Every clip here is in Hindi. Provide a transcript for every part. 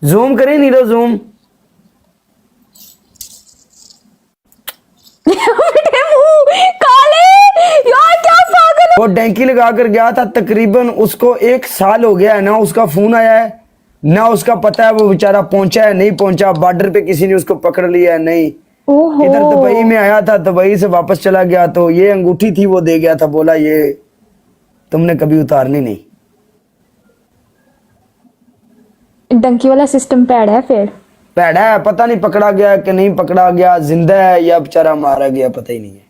जूम करें नीलो जूम। काले यार क्या पागल वो डैंकी लगा कर गया था, तकरीबन उसको 1 साल हो गया है ना, उसका फोन आया है ना, उसका पता है वो बेचारा पहुंचा है नहीं पहुंचा, बॉर्डर पे किसी ने उसको पकड़ लिया है नहीं। ओहो। इधर दुबई में आया था, दुबई से वापस चला गया, तो ये अंगूठी थी वो दे गया था, बोला ये तुमने कभी उतारनी नहीं। डंकी वाला सिस्टम पैड है फिर। पैड़ा है, पता नहीं पकड़ा गया कि नहीं पकड़ा गया, जिंदा है या बेचारा मारा गया, पता ही नहीं है।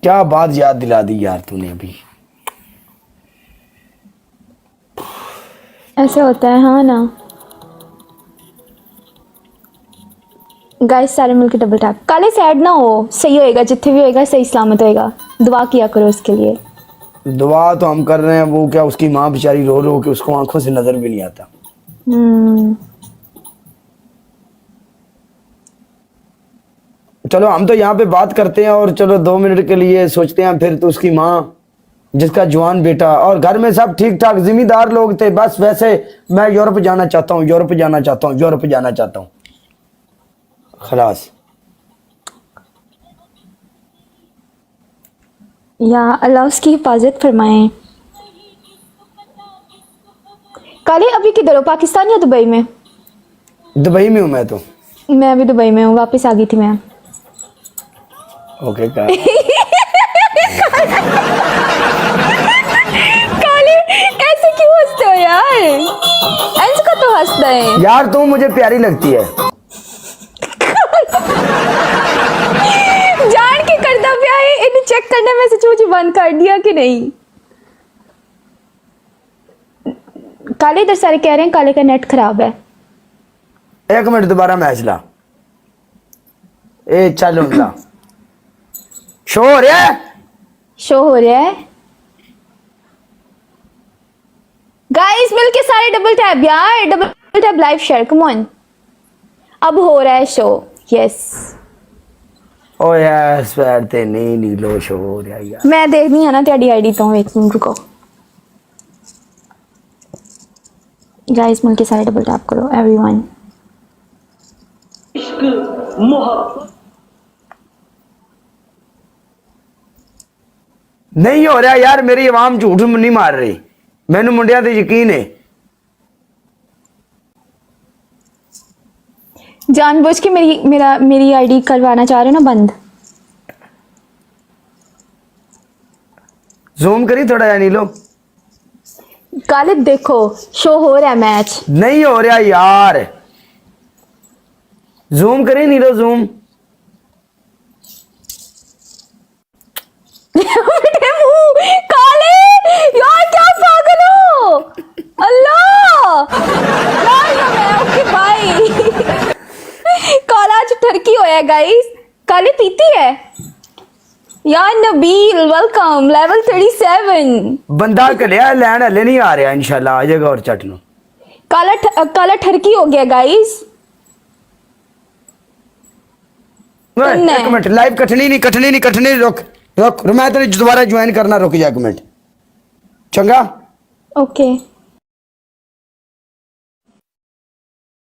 क्या बात याद दिला दी यार तूने अभी। ऐसे होता है हाँ ना। गाइस सारे मिलकर डबल टैप। काले सैड ना हो, सही होएगा, जितने भी होएगा सही सलामत होएगा। दुआ किया करो उसके लिए। दुआ तो हम कर रहे हैं, वो क्या उसकी माँ बेचारी रो रो के उसको आंखों से नजर भी नहीं आता। चलो हम तो यहाँ पे बात करते हैं और चलो 2 मिनट के लिए सोचते हैं, फिर तो उसकी माँ जिसका जवान बेटा, और घर में सब ठीक ठाक जिम्मेदार लोग थे, बस वैसे मैं यूरोप जाना चाहता हूँ, यूरोप जाना चाहता हूँ, यूरोप जाना चाहता हूँ, खलास। या अल्लाह उसकी हिफाजत फरमाए। काले अभी किधर हो, पाकिस्तान या दुबई में? दुबई में हूँ मैं तो। मैं भी दुबई में हूँ, वापस आ गई थी मैं। ओके काले ऐसे क्यों हंसते हो यार? ऐसे का तो हंसता है यार, तू मुझे प्यारी लगती है। जान के करता पिया है, इन्हें चेक करने में से मुझे बंद कर दिया कि नहीं। काले इधर सारे कह रहे हैं काले का नेट खराब है। 1 मिनट दोबारा मैच ला। ए चल उनका शो हो रहा है, शो हो रहा है। गाइस मिलके सारे डबल टैप यार, double tap live share, come on. अब हो रहा है शो, यस। ओ यार स्वैर ते नहीं नीलो शो हो रहा यार। मैं देखनी है ना तेरी आईडी तो, एक मिनट रुको। गाइस मिलके सारे डबल टैप करो एवरीवन। इश्क मोहब्बत नहीं हो रहा यार, मेरी आवाम झूठ नहीं मार रही, मैनू मुंडिया ते यकीन है। जानबूझ के मेरी आईडी करवाना चाह रहे हो ना बंद? जूम करी थोड़ा यार नीलो। काले देखो शो हो रहा है मैच। नहीं हो रहा यार, जूम करी नीलो जूम। काले यार क्या पागल हो, अल्लाह यार मैं ओके बाय। काला आज ठरकी होया गाइस। काले पीती है यार। Nabeel welcome, level 37। बंदा कलिया लैंड हले नहीं आ रहा, इंशाल्लाह आ जाएगा और चट लो। काला ठरकी हो गया गाइस। 1 मिनट लाइव कटनी, रुक मैं तेरे दोबारा ज्वाइन करना, रुक जा 1 मिनट चंगा। ओके